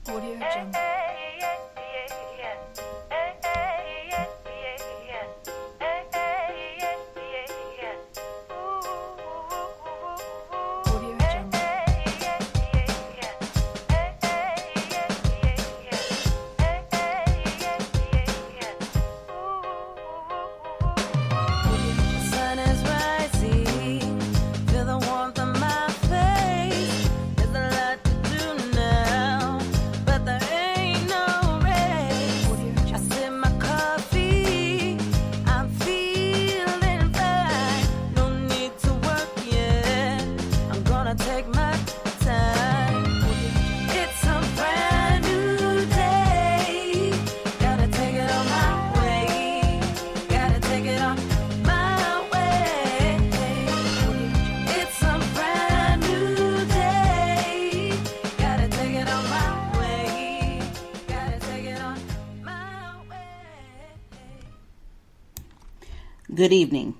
Audio Jungle. Audio Jungle. Sun is rising, feel the warmth on my face. There's a lot to do now, but there ain't no race. I sip my coffee, I'm feeling fine. No need to work yet, I'm gonna take my time. It's a brand new day, gotta take it on my way. Gotta take it on my way. It's a brand new day. Gotta take it on my way. Gotta take it on my way. Good evening.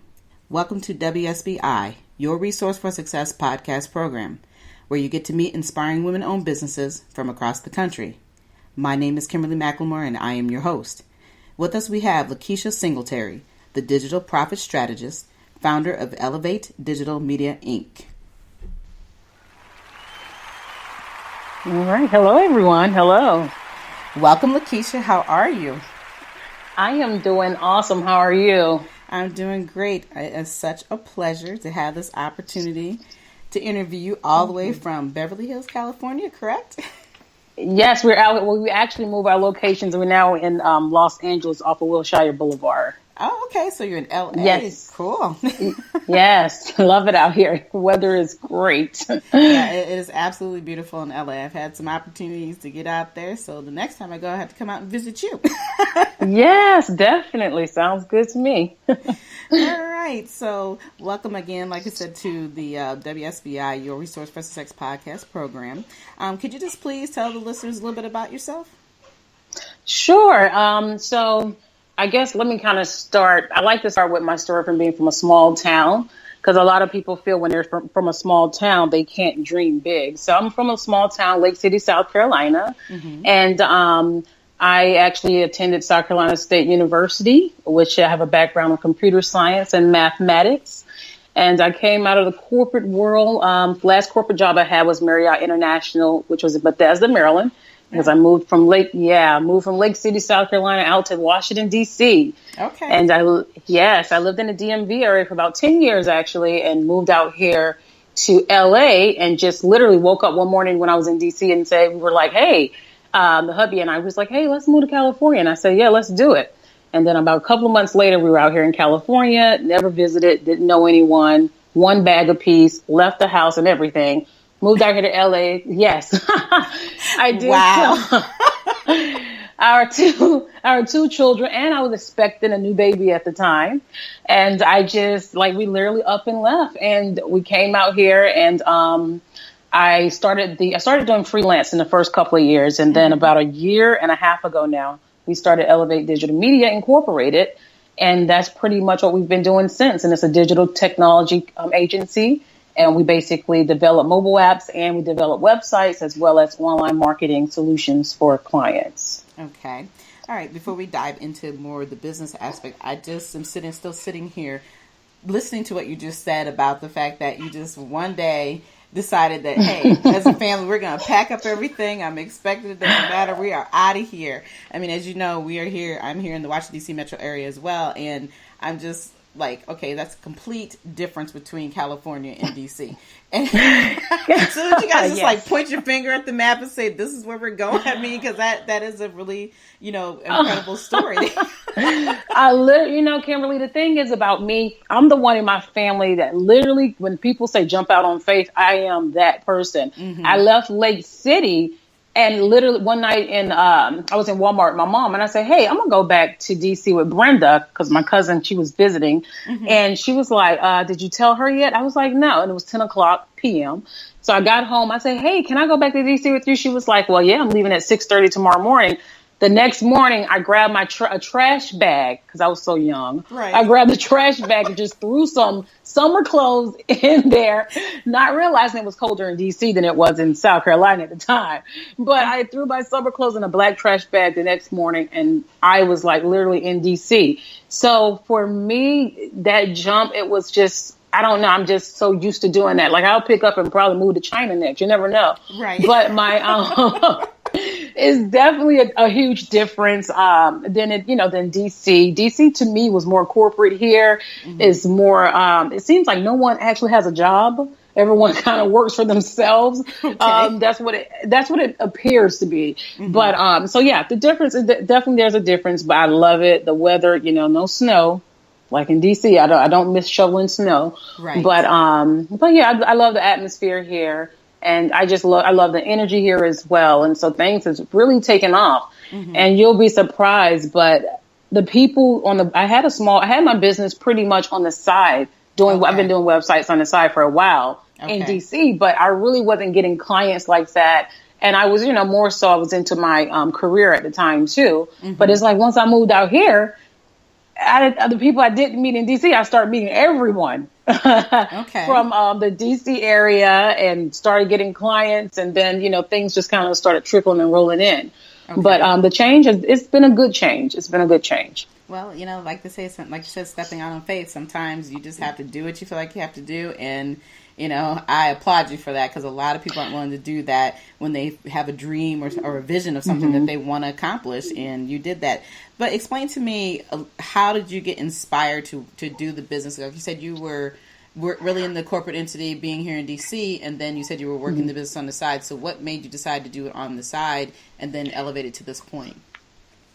Welcome to WSBI, your Resource for Success podcast program, where you get to meet inspiring women-owned businesses from across the country. My name is Kimberly McLemore, and I am your host. With us we have Lakeisha Singletary, the digital profit strategist, founder of Elevate Digital Media, Inc. All right. Hello, everyone. Hello. Welcome, Lakeisha. How are you? I am doing awesome. How are you? I'm doing great. It's such a pleasure to have this opportunity to interview you all the way from Beverly Hills, California, correct? Yes, we're out. Well, we actually moved our locations. We're now in Los Angeles off of Wilshire Boulevard. Oh, okay. So you're in LA. Yes. Cool. Yes. Love it out here. Weather is great. Yeah, it is absolutely beautiful in LA. I've had some opportunities to get out there. So the next time I go, I have to come out and visit you. Yes, definitely. Sounds good to me. All right. So welcome again, like I said, to the WSBI, your Resource for Success podcast program. Could you just please tell the listeners a little bit about yourself? Sure. So I guess let me kind of start. I like to start with my story from being from a small town, because a lot of people feel when they're from a small town, they can't dream big. So I'm from a small town, Lake City, South Carolina. And I actually attended South Carolina State University, which I have a background in computer science and mathematics. And I came out of the corporate world. Last corporate job I had was Marriott International, which was in Bethesda, Maryland. Because I moved from Lake City, South Carolina, out to Washington, D.C. Okay. And I lived in the DMV area for about 10 years, actually, and moved out here to L.A. and just literally woke up one morning when I was in D.C. and we were like, hey, the hubby and I was like, hey, let's move to California. And I said, yeah, let's do it. And then about a couple of months later, we were out here in California, never visited, didn't know anyone, one bag apiece, left the house and everything. Moved out here to LA. Yes, I did. Wow. Our two children, and I was expecting a new baby at the time. And I just we literally up and left, and we came out here, and I started doing freelance in the first couple of years. And then about a year and a half ago now, we started Elevate Digital Media Incorporated. And that's pretty much what we've been doing since. And it's a digital technology agency. And we basically develop mobile apps and we develop websites as well as online marketing solutions for clients. Okay. All right. Before we dive into more of the business aspect, I just am still sitting here listening to what you just said about the fact that you just one day decided that, hey, as a family, we're going to pack up everything. I'm expecting it doesn't matter. We are out of here. I mean, as you know, we are here. I'm here in the Washington, D.C. metro area as well. And I'm just like, okay, that's a complete difference between California and DC. And so you guys just Yes. point your finger at the map and say, this is where we're going. I mean, because that is a really, incredible story. Kimberly, the thing is about me, I'm the one in my family that literally, when people say jump out on faith, I am that person. Mm-hmm. I left Lake City. And literally one night I was in Walmart with my mom and I said, hey, I'm going to go back to DC with Brenda because my cousin, she was visiting. Mm-hmm. And she was like, did you tell her yet? I was like, no. And it was 10 o'clock p.m. So I got home. I said, hey, can I go back to DC with you? She was like, well, yeah, I'm leaving at 6:30 tomorrow morning. The next morning, I grabbed my a trash bag because I was so young. Right. I grabbed the trash bag and just threw some summer clothes in there, not realizing it was colder in D.C. than it was in South Carolina at the time. But I threw my summer clothes in a black trash bag the next morning, and I was like literally in D.C. So for me, that jump, it was just, I don't know. I'm just so used to doing that. Like I'll pick up and probably move to China next. You never know. Right. But my it's definitely a huge difference than DC. DC to me was more corporate here. Is more. It seems like no one actually has a job. Everyone kind of works for themselves. Okay. That's what it appears to be. But so yeah, the difference is definitely there's a difference. But I love it. The weather, no snow. Like in DC, I don't miss shoveling snow. Right. But yeah, I love the atmosphere here. And I love the energy here as well. And so things has really taken off, and you'll be surprised. But the people I had my business pretty much on the side I've been doing websites on the side for a while in DC, but I really wasn't getting clients like that. And I was, more so I was into my career at the time too. But it's like once I moved out here, the people I didn't meet in DC, I started meeting everyone from the DC area and started getting clients. And then, things just kind of started trickling and rolling in. Okay. But the change, it's been a good change. It's been a good change. Well, like they say, like you said, stepping out on faith. Sometimes you just have to do what you feel like you have to do. And, I applaud you for that because a lot of people aren't willing to do that when they have a dream or a vision of something that they want to accomplish. And you did that. But explain to me, how did you get inspired to do the business? Like you said, you were really in the corporate entity being here in D.C., and then you said you were working the business on the side. So what made you decide to do it on the side and then elevate it to this point?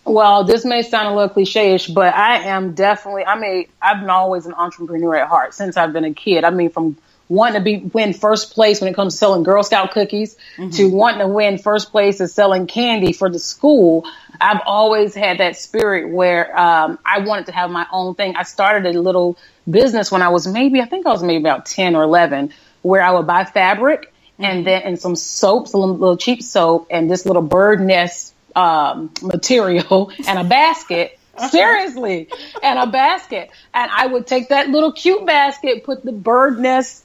Well, this may sound a little cliche-ish, but I've been always an entrepreneur at heart since I've been a kid. I mean, from wanting to win first place when it comes to selling Girl Scout cookies to wanting to win first place as selling candy for the school. I've always had that spirit where I wanted to have my own thing. I started a little business when I was maybe about 10 or 11, where I would buy fabric and some soaps, a little cheap soap, and this little bird nest material and a basket. Seriously, and a basket. And I would take that little cute basket, put the bird nest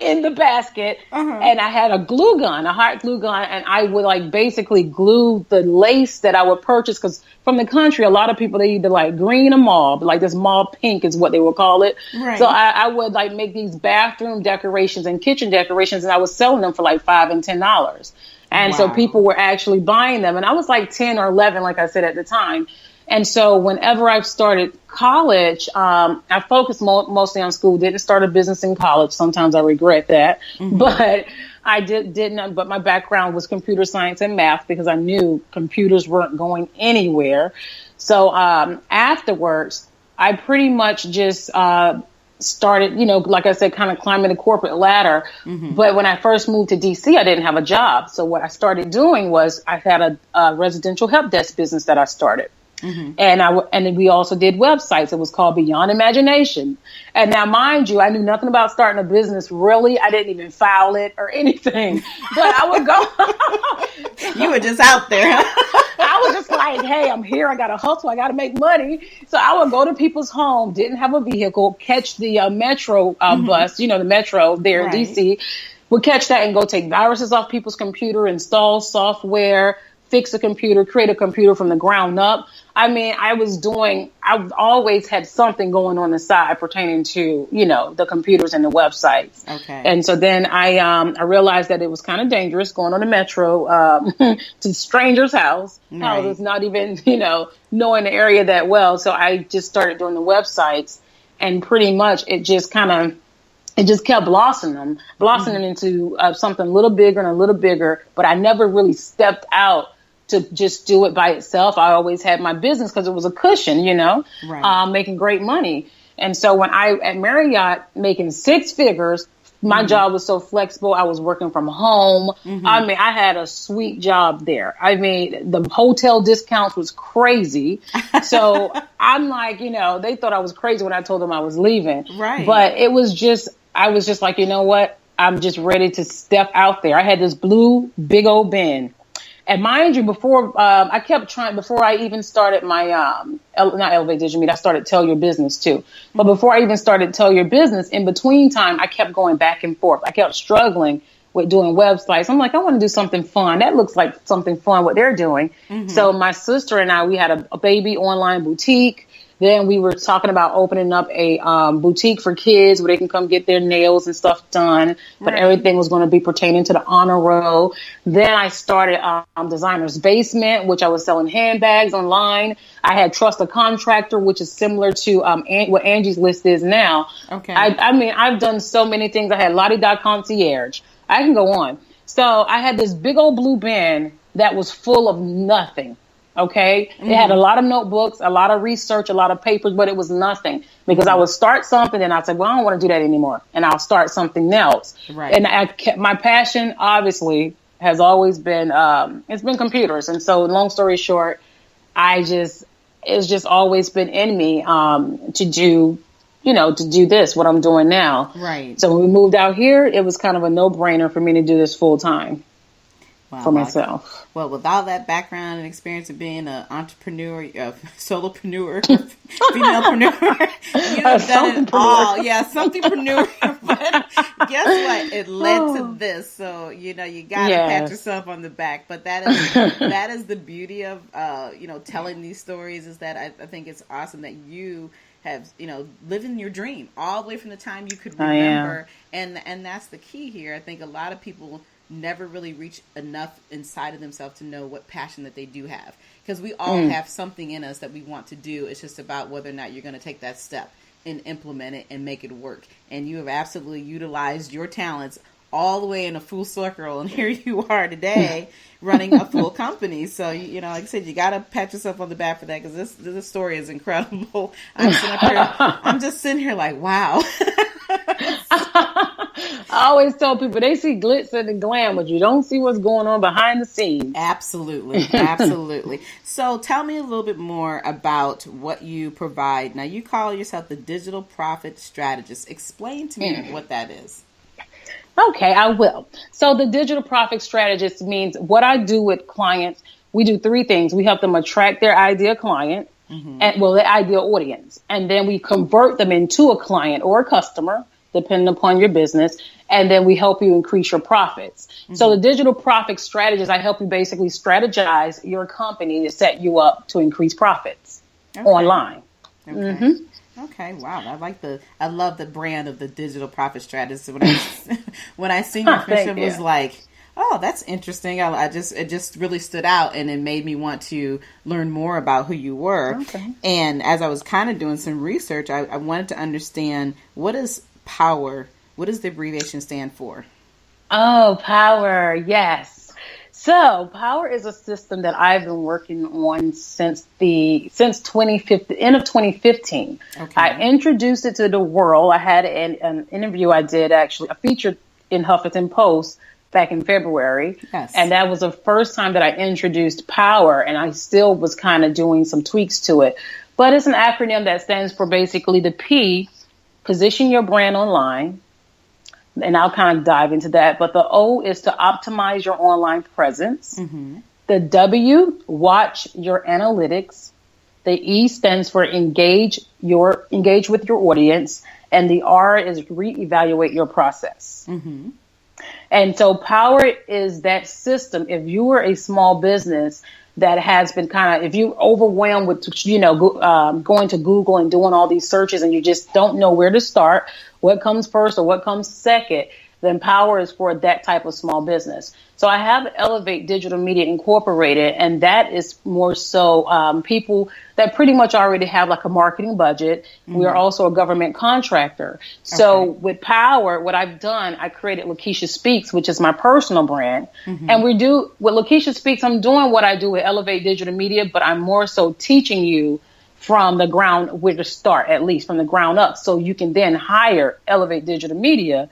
in the basket, and I had a hot glue gun, and I would basically glue the lace that I would purchase, because from the country, a lot of people, they either like green or mauve, like this mauve pink is what they would call it. Right. So I would make these bathroom decorations and kitchen decorations, and I was selling them for $5 and $10. And so people were actually buying them. And I was 10 or 11, like I said at the time. And so whenever I started college, I focused mostly on school, didn't start a business in college. Sometimes I regret that, but I didn't. But my background was computer science and math because I knew computers weren't going anywhere. So afterwards, I pretty much just started, like I said, kind of climbing the corporate ladder. But when I first moved to DC, I didn't have a job. So what I started doing was I had a residential help desk business that I started. And we also did websites. It was called Beyond Imagination. And now, mind you, I knew nothing about starting a business. Really, I didn't even file it or anything. But I would go. You were just out there. I was just like, hey, I'm here. I got to hustle. I got to make money. So I would go to people's home, didn't have a vehicle, catch the metro bus, the metro there in DC, would catch that and go take viruses off people's computer, install software, fix a computer, create a computer from the ground up. I mean, I've always had something going on the side pertaining to, the computers and the websites. Okay. And so then I realized that it was kind of dangerous going on the metro to strangers' house. Right. Houses, not even, knowing the area that well. So I just started doing the websites, and pretty much it just kept blossoming into something a little bigger and a little bigger. But I never really stepped out to just do it by itself. I always had my business because it was a cushion, making great money. And so when at Marriott making 6 figures, my job was so flexible. I was working from home. I mean, I had a sweet job there. I mean, the hotel discounts was crazy. So I'm like, they thought I was crazy when I told them I was leaving. Right. But I was just like, you know what? I'm just ready to step out there. I had this blue big old bin. And mind you, before I kept trying, before I even started my, not Elevate Digital Media, I started Tell Your Business too. But before I even started Tell Your Business, in between time, I kept going back and forth. I kept struggling with doing websites. I'm like, I want to do something fun. That looks like something fun, what they're doing. So my sister and I, we had a baby online boutique. Then we were talking about opening up a boutique for kids where they can come get their nails and stuff done. But everything was going to be pertaining to the honor roll. Then I started Designer's Basement, which I was selling handbags online. I had Trust a Contractor, which is similar to what Angie's List is now. Okay. I mean, I've done so many things. I had Lottie Dot Concierge. I can go on. So I had this big old blue bin that was full of nothing. Okay. It had a lot of notebooks, a lot of research, a lot of papers, but it was nothing because I would start something and I'd say, well, I don't want to do that anymore. And I'll start something else. Right. And I kept my passion, obviously, has always been, it's been computers. And so long story short, it's just always been in me, to do this, what I'm doing now. Right. So when we moved out here, it was kind of a no-brainer for me to do this full time. For myself. Well, with all that background and experience of being an entrepreneur, solopreneur, femalepreneur, you've done it all. Yeah, somethingpreneur. But guess what? It led to this. So, you got to pat yourself on the back. But that is the beauty of, telling these stories is that I think it's awesome that you have, living your dream all the way from the time you could remember. And that's the key here. I think a lot of people never really reach enough inside of themselves to know what passion that they do have, because we all have something in us that we want to do. It's just about whether or not you're going to take that step and implement it and make it work. And you have absolutely utilized your talents all the way in a full circle, and here you are today running a full company. So like I said, you got to pat yourself on the back for that, because this story is incredible. I'm just sitting here like, wow. I always tell people they see glitz and the glam, but you don't see what's going on behind the scenes. Absolutely. Absolutely. So tell me a little bit more about what you provide. Now, you call yourself the Digital Profit Strategist. Explain to me what that is. Okay, I will. So the Digital Profit Strategist means what I do with clients. We do three things. We help them attract their ideal client, their ideal audience. And then we convert them into a client or a customer, depending upon your business. And then we help you increase your profits. So the Digital Profit Strategist, I help you basically strategize your company to set you up to increase profits online. Okay. Okay. Wow. I love the brand of the Digital Profit Strategist. When I seen your picture, it was like, oh, that's interesting. It just really stood out, and it made me want to learn more about who you were. Okay. And as I was kind of doing some research, I wanted to understand, what is POWER? What does the abbreviation stand for? Oh, POWER. Yes. So POWER is a system that I've been working on since 2015, end of 2015. Okay. I introduced it to the world. I had an interview I did, actually, a feature in Huffington Post back in February. Yes. And that was the first time that I introduced POWER, and I still was kind of doing some tweaks to it. But it's an acronym that stands for basically the P, position your brand online. And I'll kind of dive into that. But the O is to optimize your online presence. Mm-hmm. The W, watch your analytics. The E stands for engage with your audience. And the R is reevaluate your process. Mm-hmm. And so POWER is that system. If you are a small business that has been if you're overwhelmed with, going to Google and doing all these searches and you just don't know where to start, what comes first or what comes second, then POWER is for that type of small business. So I have Elevate Digital Media Incorporated, and that is more so people that pretty much already have like a marketing budget. Mm-hmm. We are also a government contractor. So with POWER, what I've done, I created Lakeisha Speaks, which is my personal brand. Mm-hmm. And with Lakeisha Speaks, I'm doing what I do with Elevate Digital Media, but I'm more so teaching you from the ground where to start, at least from the ground up. So you can then hire Elevate Digital Media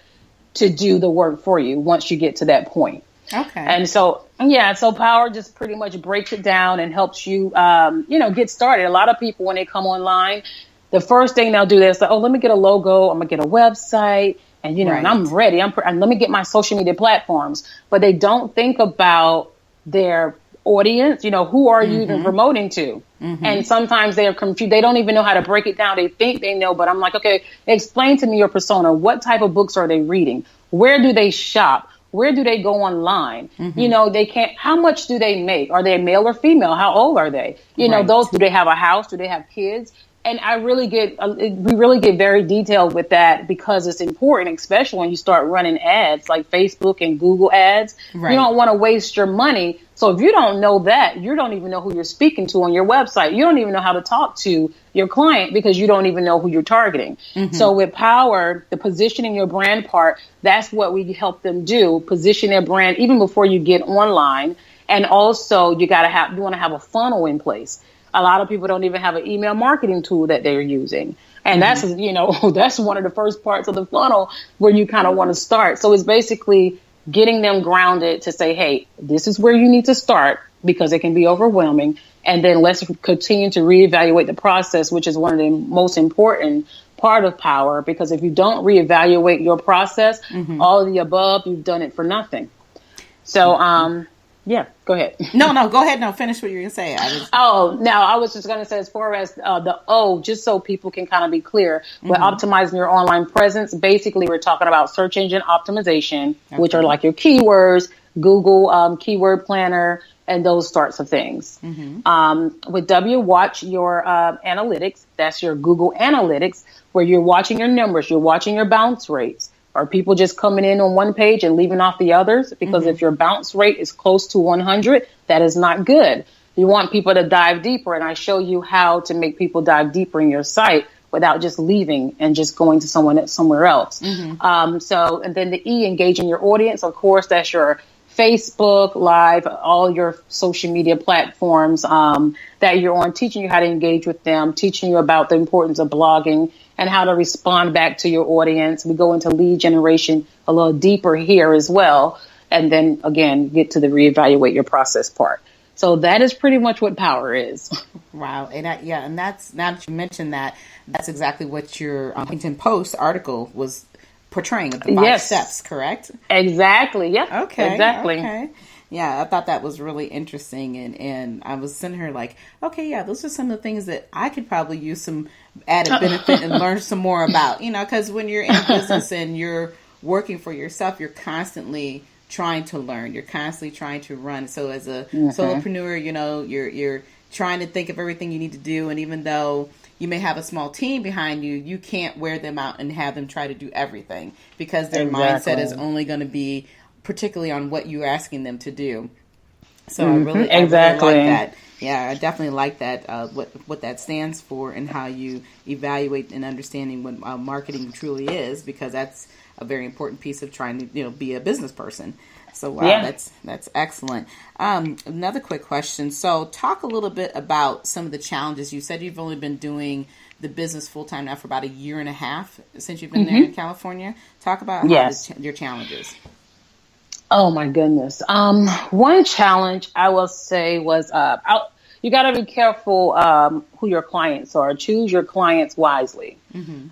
to do the work for you once you get to that point. Okay. And so POWER just pretty much breaks it down and helps you, get started. A lot of people, when they come online, the first thing they'll do is like, let me get a logo. I'm going to get a website and, and I'm ready. And let me get my social media platforms. But they don't think about their audience? Who are you even promoting to? And sometimes they are confused. They don't even know how to break it down. They think they know, but I'm like, okay, explain to me your persona. What type of books are they reading? Where do they shop? Where do they go online? They can't, how much do they make? Are they male or female? How old are they? Right. Do they have a house? Do they have kids? And we really get very detailed with that because it's important, especially when you start running ads like Facebook and Google ads. Right. You don't want to waste your money. So if you don't know that, you don't even know who you're speaking to on your website. You don't even know how to talk to your client because you don't even know who you're targeting. So with Power, the positioning your brand part, that's what we help them do. Position their brand even before you get online. And also you want to have a funnel in place. A lot of people don't even have an email marketing tool that they're using. And that's, that's one of the first parts of the funnel where you kind of want to start. So it's basically getting them grounded to say, hey, this is where you need to start because it can be overwhelming. And then let's continue to reevaluate the process, which is one of the most important part of Power. Because if you don't reevaluate your process, all of the above, you've done it for nothing. So, yeah, go ahead. No, go ahead. No, finish what you're going to say. I was just going to say as far as the O, just so people can kind of be clear, with optimizing your online presence, basically we're talking about search engine optimization, which are like your keywords, Google keyword planner, and those sorts of things. With W, watch your analytics. That's your Google Analytics, where you're watching your numbers, you're watching your bounce rates. Are people just coming in on one page and leaving off the others? Because if your bounce rate is close to 100, that is not good. You want people to dive deeper. And I show you how to make people dive deeper in your site without just leaving and just going to somewhere else. And then the E, engaging your audience. Of course, that's your Facebook Live, all your social media platforms that you're on, teaching you how to engage with them, teaching you about the importance of blogging and how to respond back to your audience. We go into lead generation a little deeper here as well. And then again, get to the reevaluate your process part. So that is pretty much what Power is. Wow. And that's, now that you mentioned that, that's exactly what your Huffington Post article was portraying, the 5 steps, correct? Exactly. Yeah. Okay. Exactly. Okay. Yeah, I thought that was really interesting. And I was sending her like, okay, yeah, those are some of the things that I could probably use some added benefit and learn some more about, because when you're in business and you're working for yourself, you're constantly trying to learn. You're constantly trying to run. So as a solopreneur, you're trying to think of everything you need to do. And even though you may have a small team behind you, you can't wear them out and have them try to do everything because their mindset is only going to be particularly on what you're asking them to do. So I really like that. Yeah, I definitely like that, what that stands for and how you evaluate and understanding what marketing truly is, because that's a very important piece of trying to, be a business person. So, wow, that's excellent. Another quick question. So talk a little bit about some of the challenges. You said you've only been doing the business full-time now for about 1.5 years since you've been there in California. Talk about your challenges. Oh my goodness. One challenge I will say was, you got to be careful who your clients are. Choose your clients wisely.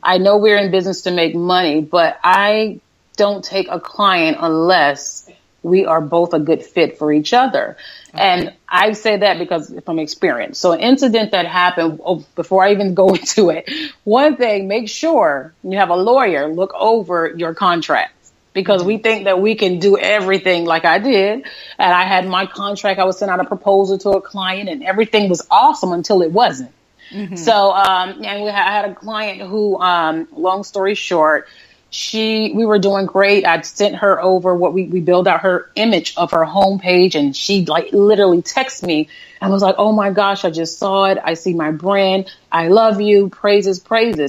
I know we're in business to make money, but I don't take a client unless we are both a good fit for each other. Okay. And I say that because from experience. So an incident that happened, before I even go into it, one thing, make sure you have a lawyer look over your contract. Because we think that we can do everything like I did. And I had my contract. I was sending out a proposal to a client and everything was awesome until it wasn't. So, and I had a client who, long story short, we were doing great. I'd sent her over what we built out her image of her homepage, and she like literally texted me and was like, oh my gosh, I just saw it. I see my brand. I love you. Praises.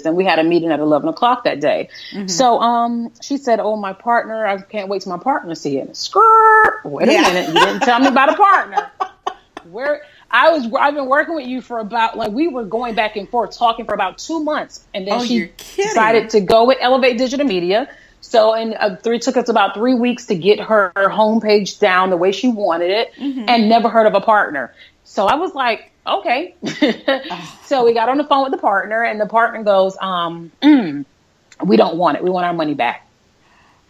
And we had a meeting at 11 o'clock that day. So, she said, oh, my partner, I can't wait till my partner see it. Skirt. Wait a minute. You didn't tell me about a partner. I've been working with you for about, we were going back and forth talking for about 2 months. And then she decided to go with Elevate Digital Media. So, it took us about 3 weeks to get her homepage down the way she wanted it and never heard of a partner. So I was like, okay. So we got on the phone with the partner and the partner goes, we don't want it. We want our money back.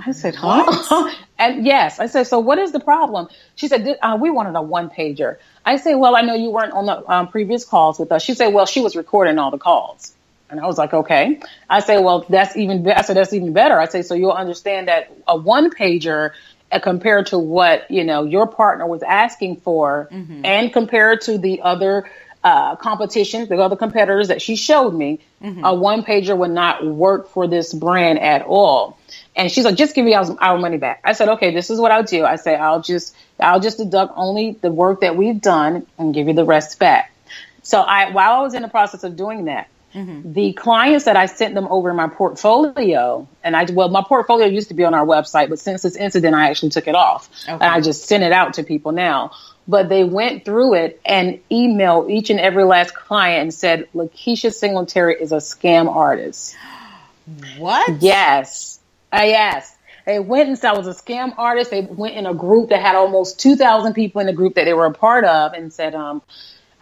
I said, huh? And yes, I said, so what is the problem? She said, we wanted a one pager. I said, well, I know you weren't on the previous calls with us. She said, well, she was recording all the calls. And I was like, okay. I say, well, that's even better. I say, so you'll understand that a one pager compared to what, your partner was asking for and compared to the other competition, the other competitors that she showed me, a one pager would not work for this brand at all. And she's like, just give me our money back. I said, okay, this is what I'll do. I say, I'll just deduct only the work that we've done and give you the rest back. So while I was in the process of doing that, the clients that I sent them over my portfolio, and my portfolio used to be on our website, but since this incident, I actually took it off. Okay. And I just sent it out to people now. But they went through it and emailed each and every last client and said, Lakeisha Singletary is a scam artist. What? Yes. Yes. They went and said I was a scam artist. They went in a group that had almost 2,000 people in the group that they were a part of and said,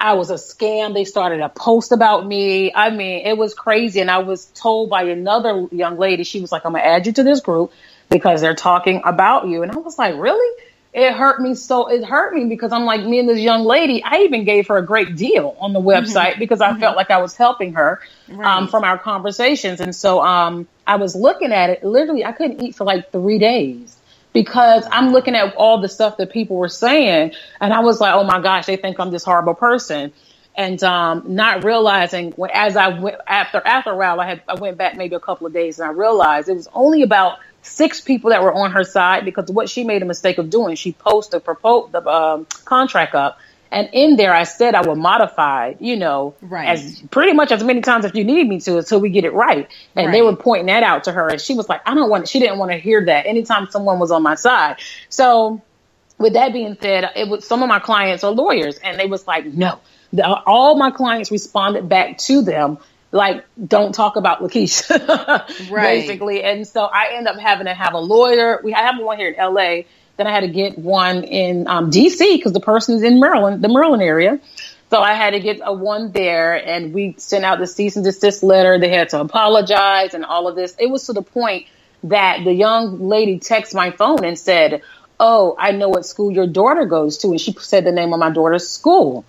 I was a scam. They started a post about me. I mean, it was crazy. And I was told by another young lady, she was like, I'm going to add you to this group because they're talking about you. And I was like, really? It hurt me. It hurt me because I'm like, me and this young lady, I even gave her a great deal on the website because I felt like I was helping her from our conversations. And so I was looking at it. Literally, I couldn't eat for like 3 days. Because I'm looking at all the stuff that people were saying, and I was like, "Oh my gosh, they think I'm this horrible person," and not realizing as I went after a while, I went back maybe a couple of days, and I realized it was only about 6 people that were on her side because what she made a mistake of doing, she posted the contract up. And in there, I said I would modify, as pretty much as many times as you need me to until we get it right. And they were pointing that out to her. And she was like, she didn't want to hear that anytime someone was on my side. So with that being said, some of my clients are lawyers and they was like, no, all my clients responded back to them. Like, don't talk about Lakeisha, basically. And so I end up having to have a lawyer. I have one here in LA. Then I had to get one in DC because the person's in Maryland, the Maryland area. So I had to get one there and we sent out the cease and desist letter. They had to apologize and all of this. It was to the point that the young lady texted my phone and said, oh, I know what school your daughter goes to. And she said the name of my daughter's school.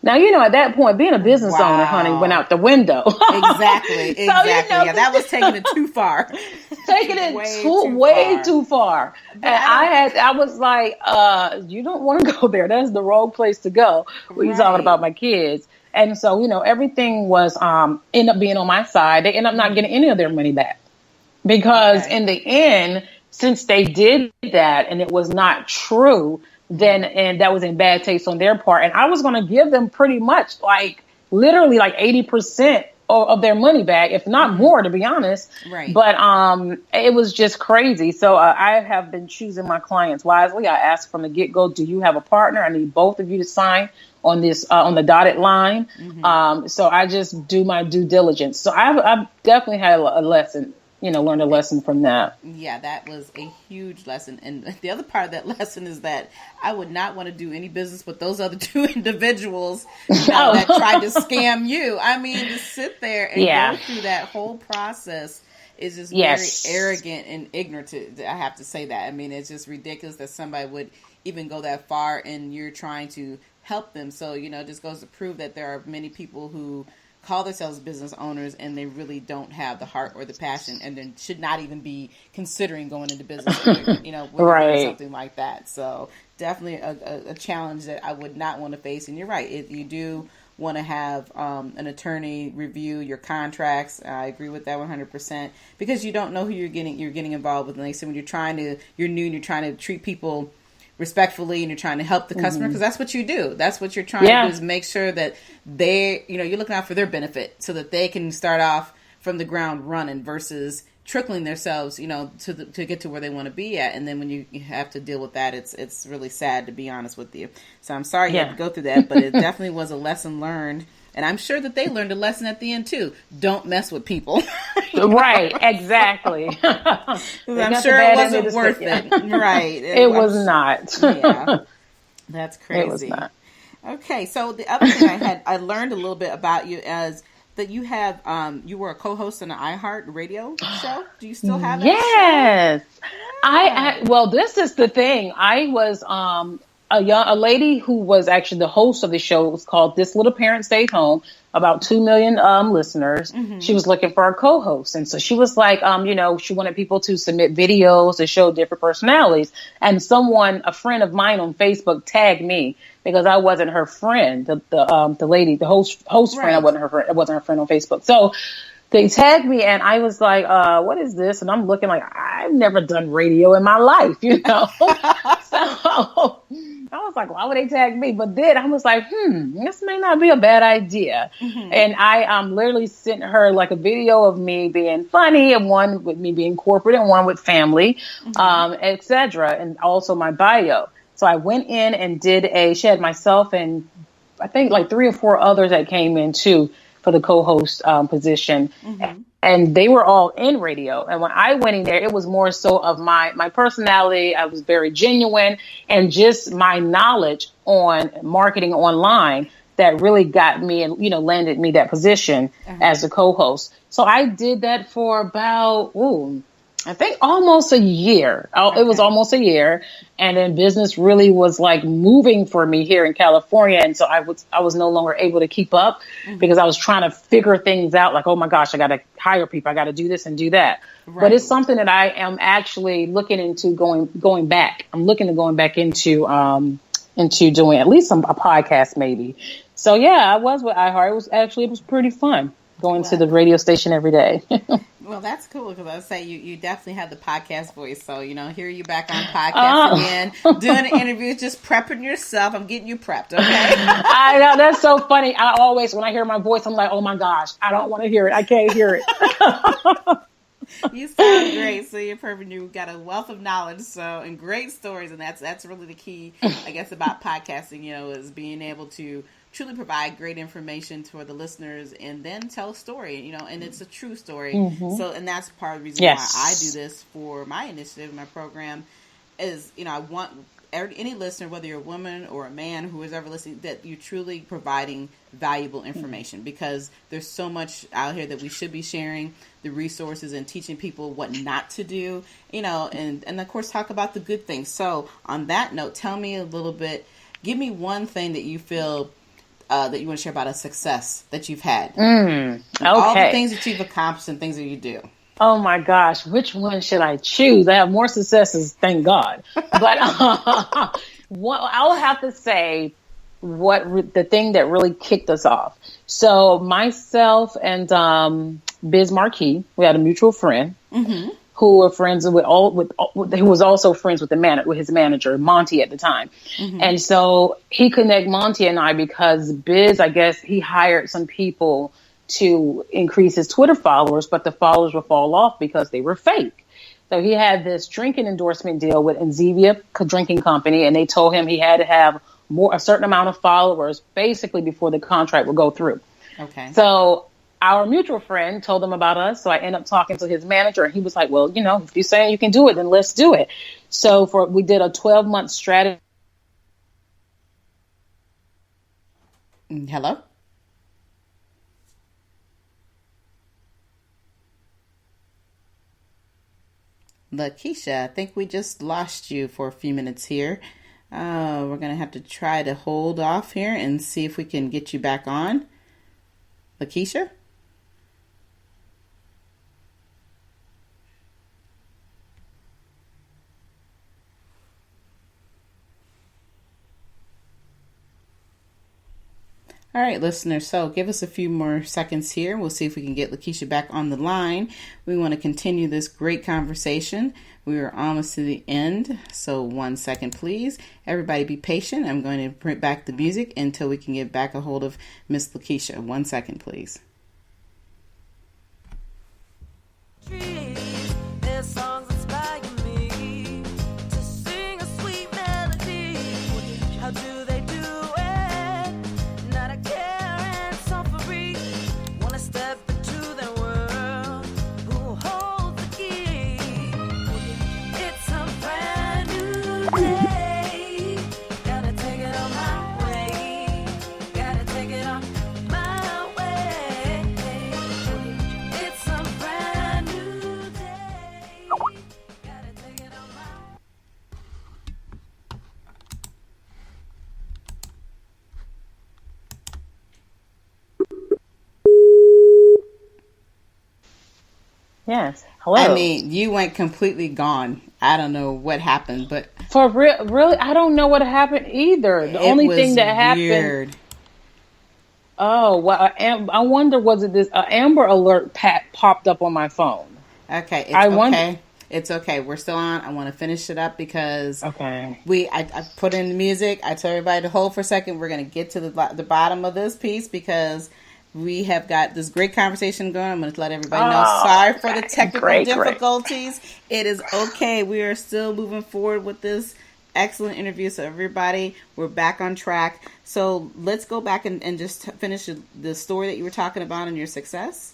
Now, at that point, being a business owner, honey, went out the window. Exactly. So, yeah, that was taking it too far. Taking it way too far. And I was like, you don't want to go there. That's the wrong place to go. When you're talking about my kids. And so, everything was, end up being on my side. They end up not getting any of their money back. Because in the end, since they did that and it was not true, and that was in bad taste on their part. And I was going to give them pretty much literally 80% of their money back, if not more, to be honest. Right. But it was just crazy. So I have been choosing my clients wisely. I asked from the get-go, do you have a partner? I need both of you to sign on this, on the dotted line. So I just do my due diligence. So I've definitely had a lesson. Learned a lesson from that. Yeah, that was a huge lesson. And the other part of that lesson is that I would not want to do any business with those other 2 individuals that tried to scam you. I mean, to sit there and go through that whole process is just very arrogant and ignorant. I have to say that. I mean, it's just ridiculous that somebody would even go that far and you're trying to help them. So, it just goes to prove that there are many people who call themselves business owners and they really don't have the heart or the passion and then should not even be considering going into business, something like that. So definitely a challenge that I would not want to face. And you're right. If you do want to have an attorney review your contracts, I agree with that 100% because you don't know who you're getting involved with. And like I said, when you're new and you're trying to treat people respectfully and you're trying to help the customer because that's what you do. That's what you're trying to do is make sure that you're looking out for their benefit so that they can start off from the ground running versus trickling themselves, to get to where they want to be at. And then when you have to deal with that, it's really sad, to be honest with you. So I'm sorry you had to go through that, but it definitely was a lesson learned. And I'm sure that they learned a lesson at the end too. Don't mess with people. Right, exactly. I'm sure it wasn't worth it. Right. It was not. Yeah. That's crazy. It was not. Okay, so the other thing I learned a little bit about you is that you have you were a co-host on an iHeart radio show. Do you still have that show? Well, this is the thing. I was a lady who was actually the host of the show. It was called This Little Parent Stayed Home. About 2 million listeners. Mm-hmm. She was looking for a co-host, and so she was like, she wanted people to submit videos to show different personalities. And a friend of mine on Facebook, tagged me because I wasn't her friend. The lady, the host friend, Right. I wasn't her friend on Facebook. So they tagged me, and I was like, what is this? And I'm looking like, I've never done radio in my life, So I was like, why would they tag me? But then I was like, this may not be a bad idea. Mm-hmm. And I literally sent her like a video of me being funny, and one with me being corporate, and one with family, etc. And also my bio. So I went in and she had myself and I think like 3 or 4 others that came in too for the co-host position. Mm-hmm. And they were all in radio. And when I went in there, it was more so of my personality. I was very genuine, and just my knowledge on marketing online that really got me and, landed me that position as a co-host. So I did that for about, I think almost a year. Okay. It was almost a year. And then business really was like moving for me here in California. And so I was no longer able to keep up because I was trying to figure things out like, oh my gosh, I got to hire people. I got to do this and do that. Right. But it's something that I am actually looking into going back. I'm looking to going back into doing at least a podcast maybe. So yeah, I was with iHeart. It was pretty fun going to the radio station every day. Well, that's cool because I would say you definitely have the podcast voice. So, here you back on podcast again, doing the interviews, just prepping yourself. I'm getting you prepped, okay? I know, that's so funny. I always, when I hear my voice, I'm like, oh my gosh, I don't want to hear it. I can't hear it. You sound great. So you're perfect. You've got a wealth of knowledge, and great stories. And that's really the key, I guess, about podcasting, is being able to truly provide great information for the listeners and then tell a story, and it's a true story. Mm-hmm. So, and that's part of the reason why I do this for my initiative, my program is, I want any listener, whether you're a woman or a man who is ever listening, that you're truly providing valuable information because there's so much out here that we should be sharing the resources and teaching people what not to do, and of course talk about the good things. So on that note, tell me a little bit, give me one thing that you feel that you want to share about a success that you've had. Okay. All the things that you've accomplished and things that you do. Oh my gosh, which one should I choose? I have more successes, thank God. But I'll have to say the ththing that really kicked us off. So myself and Biz Marquis, we had a mutual friend. Mm-hmm. Who were friends who was also friends with his manager, Monty, at the time. Mm-hmm. And so he connected Monty and I because Biz, I guess, he hired some people to increase his Twitter followers, but the followers would fall off because they were fake. So he had this drinking endorsement deal with Enzevia Drinking Company, and they told him he had to have a certain amount of followers basically before the contract would go through. Okay. So our mutual friend told them about us. So I ended up talking to his manager, and he was like, well, if you're saying you can do it, then let's do it. So we did a 12-month strategy. Hello? Lakeisha, I think we just lost you for a few minutes here. We're going to have to try to hold off here and see if we can get you back on. Lakeisha? All right, listeners, so give us a few more seconds here. We'll see if we can get Lakeisha back on the line. We want to continue this great conversation. We are almost to the end, so 1 second, please. Everybody be patient. I'm going to print back the music until we can get back a hold of Miss Lakeisha. 1 second, please. Their songs inspire me to sing a sweet melody. How do they do it? Not a care and suffering. Wanna step into their world. Who holds the key? It's a brand new day. Gotta take it on my way. Gotta take it on my way. Yes. Hello. I mean, you went completely gone. I don't know what happened, but For real, really, I don't know what happened either. The only thing that happened. Weird. Oh, well, I wonder, was it this Amber Alert popped up on my phone? Okay, it's I okay. wonder. It's okay. We're still on. I want to finish it up because Okay. I put in the music. I told everybody to hold for a second. We're going to get to the bottom of this piece because we have got this great conversation going. I'm going to let everybody know. Sorry for the technical difficulties. It is okay. We are still moving forward with this excellent interview. So everybody, we're back on track. So let's go back and just finish the story that you were talking about and your success.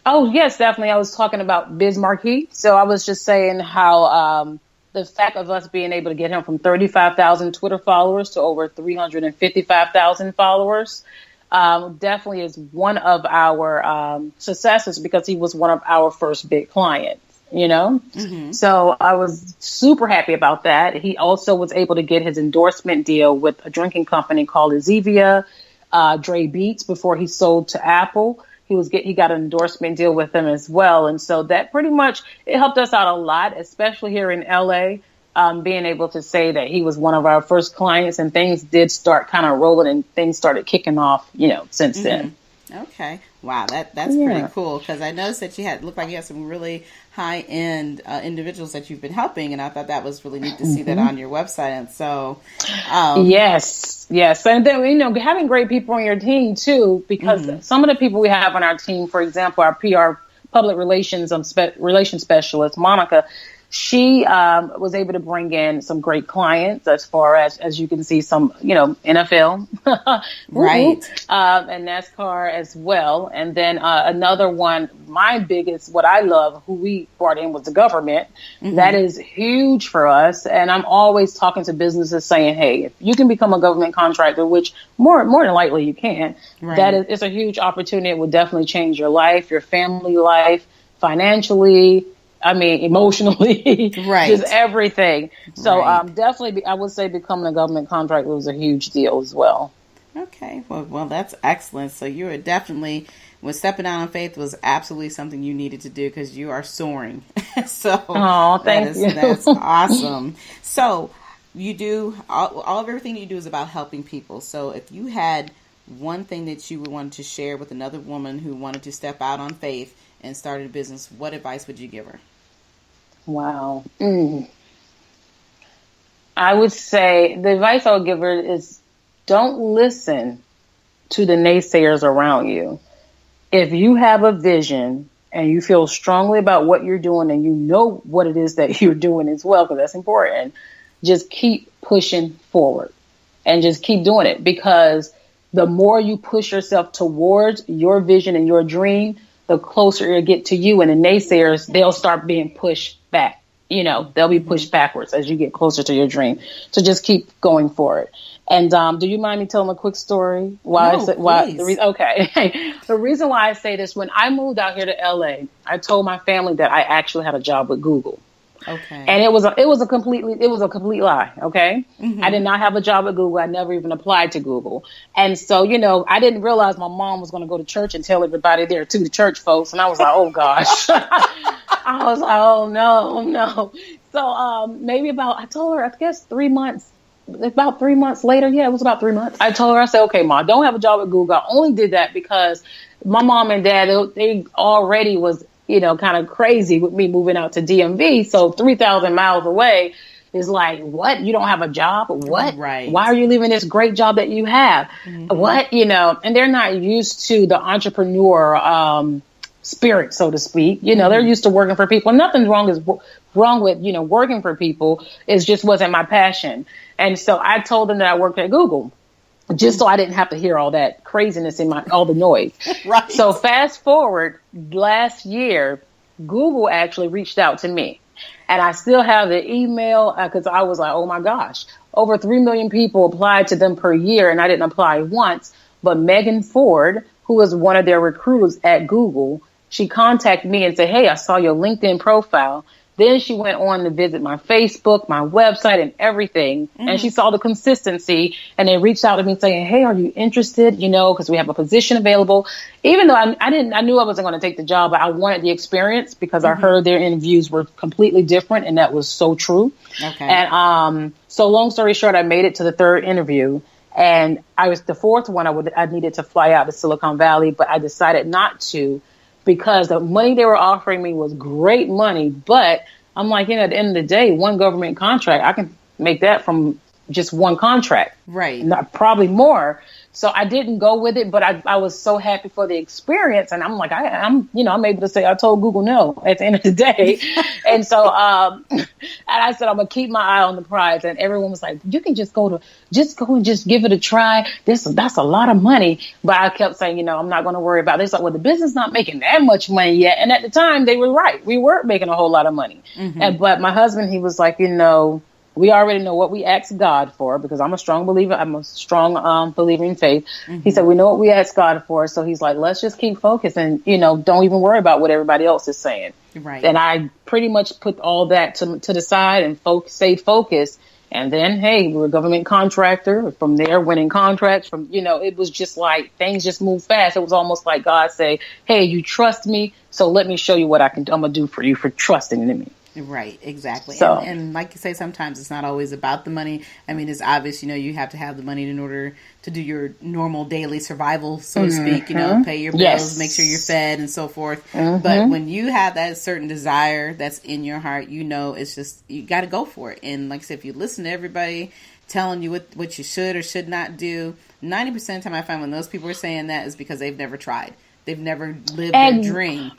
Oh, yes, definitely. I was talking about Biz Marquis. So I was just saying how the fact of us being able to get him from 35,000 Twitter followers to over 355,000 followers definitely is one of our successes because he was one of our first big clients. So I was super happy about that. He also was able to get his endorsement deal with a drinking company called Zevia, Dre Beats, before he sold to Apple. He got an endorsement deal with them as well. And so that pretty much, it helped us out a lot, especially here in LA, being able to say that he was one of our first clients, and things did start kind of rolling and things started kicking off, since then. Okay. Wow. That's pretty cool. Because I noticed that looked like you had some really high-end individuals that you've been helping. And I thought that was really neat to see that on your website. And so, yes. And then, having great people on your team too, because some of the people we have on our team, for example, our PR public relations specialist, Monica, she was able to bring in some great clients as far as you can see, some, NFL, right, and NASCAR as well. And then another one, my biggest, what I love, who we brought in was the government. That is huge for us. And I'm always talking to businesses saying, hey, if you can become a government contractor, which more than likely you can, right, it's a huge opportunity. It will definitely change your life, your family life, financially. I mean, emotionally, right, just everything. So definitely, I would say becoming a government contractor was a huge deal as well. Okay. Well, that's excellent. So you are definitely, when stepping out on faith was absolutely something you needed to do because you are soaring. So thank you. That's awesome. So you do, all of everything you do is about helping people. So if you had one thing that you would want to share with another woman who wanted to step out on faith and started a business, what advice would you give her? Wow. I would say the advice I would give her is don't listen to the naysayers around you. If you have a vision and you feel strongly about what you're doing and you know what it is that you're doing as well, because that's important, just keep pushing forward and just keep doing it, because the more you push yourself towards your vision and your dream, the closer you get to you, and the naysayers, they'll start being pushed back. They'll be pushed backwards as you get closer to your dream. So just keep going for it. And do you mind me telling a quick story? Okay. The reason why I say this, when I moved out here to LA, I told my family that I actually had a job with Google. Okay. And it was a complete lie. Okay. I did not have a job at Google. I never even applied to Google. And so, I didn't realize my mom was going to go to church and tell everybody there too, the church folks. And I was like, oh gosh, I was like, oh no. So, maybe I told her, I guess 3 months, about 3 months later. Yeah, it was about 3 months. I told her, I said, okay, Ma, I don't have a job at Google. I only did that because my mom and dad, they already was, kind of crazy with me moving out to DMV. So 3,000 miles away is like, what? You don't have a job? What? Right. Why are you leaving this great job that you have? What? And they're not used to the entrepreneur spirit, so to speak. They're used to working for people. Nothing's wrong with, working for people. It just wasn't my passion. And so I told them that I worked at Google, just so I didn't have to hear all that craziness all the noise. Right. So fast forward, last year, Google actually reached out to me, and I still have the email because I was like, oh my gosh, over 3 million people applied to them per year, and I didn't apply once. But Megan Ford, who was one of their recruiters at Google, she contacted me and said, hey, I saw your LinkedIn profile. Then she went on to visit my Facebook, my website, and everything. And she saw the consistency, and they reached out to me saying, hey, are you interested? You know, because we have a position available. Even though I knew I wasn't going to take the job, but I wanted the experience because I heard their interviews were completely different, and that was so true. Okay. And so long story short, I made it to the third interview. And I was the fourth one. I needed to fly out to Silicon Valley, but I decided not to because the money they were offering me was great money. But I'm like, at the end of the day, one government contract, I can make that from just one contract. Right. Probably more. So I didn't go with it, but I was so happy for the experience. And I'm like, I'm able to say I told Google no at the end of the day. And so, and I said, I'm going to keep my eye on the prize. And everyone was like, you can just go and just give it a try. That's a lot of money. But I kept saying, I'm not going to worry about this. Like, well, the business not making that much money yet. And at the time they were right. We weren't making a whole lot of money. But my husband, he was like, we already know what we asked God for because I'm a strong believer. I'm a strong believer in faith. He said, we know what we asked God for. So he's like, let's just keep focused and, don't even worry about what everybody else is saying. Right. And I pretty much put all that to the side and stay focused. And then, hey, we're a government contractor. From there, winning contracts from, it was just like things just moved fast. It was almost like God say, hey, you trust me. So let me show you what I'm going to do for you for trusting in me. Right, exactly. So, and like you say, sometimes it's not always about the money. I mean, it's obvious, you have to have the money in order to do your normal daily survival, so to speak, pay your bills, make sure you're fed and so forth. But when you have that certain desire that's in your heart, it's just, you got to go for it. And like I said, if you listen to everybody telling you what you should or should not do, 90% of the time I find when those people are saying that is because they've never tried. They've never lived their dream.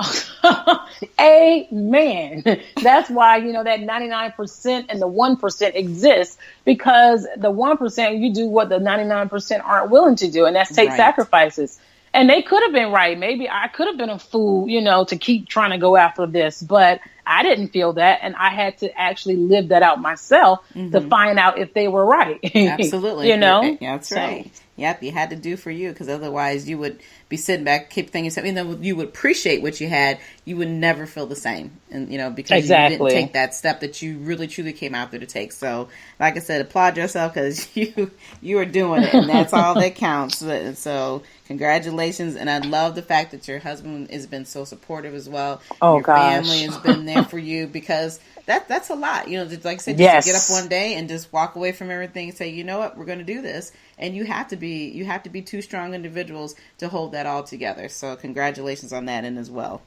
Amen. That's why, that 99% and the 1% exists because the 1%, you do what the 99% aren't willing to do. And that's take sacrifices. And they could have been right. Maybe I could have been a fool, to keep trying to go after this. But I didn't feel that. And I had to actually live that out myself to find out if they were right. Absolutely. Yeah, that's right. Yep, you had to do for you because otherwise you would be sitting back, keep thinking yourself, even though you would appreciate what you had, you would never feel the same. And, because you didn't take that step that you really truly came out there to take. So, like I said, applaud yourself because you are doing it and that's all that counts. And so, congratulations. And I love the fact that your husband has been so supportive as well. Oh, your family has been there for you because that's a lot. Just, like I said, just to get up one day and just walk away from everything and say, you know what, we're going to do this. And you have to be two strong individuals to hold that all together. So congratulations on that end as well.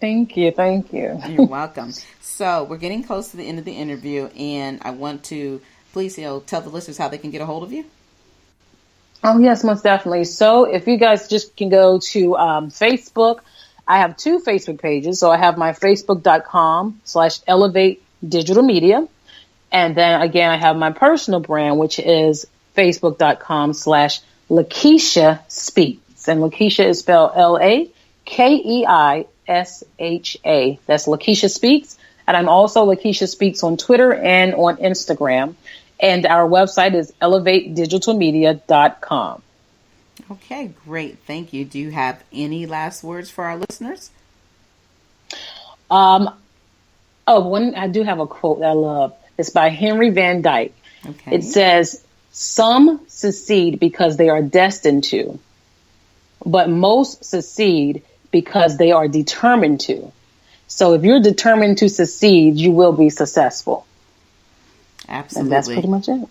Thank you. You're welcome. So we're getting close to the end of the interview, and I want to please, tell the listeners how they can get a hold of you. Oh, yes, most definitely. So if you guys just can go to Facebook, I have 2 Facebook pages. So I have my facebook.com/elevate digital media. And then again, I have my personal brand, which is facebook.com/Lakeisha Speaks. And Lakeisha is spelled Lakeisha. That's Lakeisha Speaks. And I'm also Lakeisha Speaks on Twitter and on Instagram. And our website is elevatedigitalmedia.com. Okay, great. Thank you. Do you have any last words for our listeners? One, I do have a quote that I love. It's by Henry Van Dyke. Okay. It says, some succeed because they are destined to, but most succeed because they are determined to. So if you're determined to succeed, you will be successful. Absolutely. And that's pretty much it.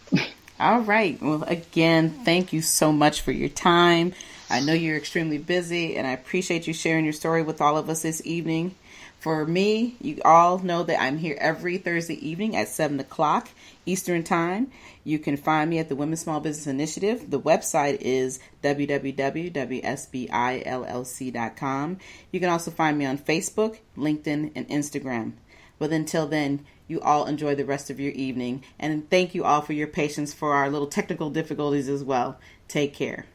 All right. Well, again, thank you so much for your time. I know you're extremely busy, and I appreciate you sharing your story with all of us this evening. For me, you all know that I'm here every Thursday evening at 7 o'clock Eastern Time. You can find me at the Women's Small Business Initiative. The website is www.sbillc.com. You can also find me on Facebook, LinkedIn, and Instagram. But until then, you all enjoy the rest of your evening. And thank you all for your patience for our little technical difficulties as well. Take care.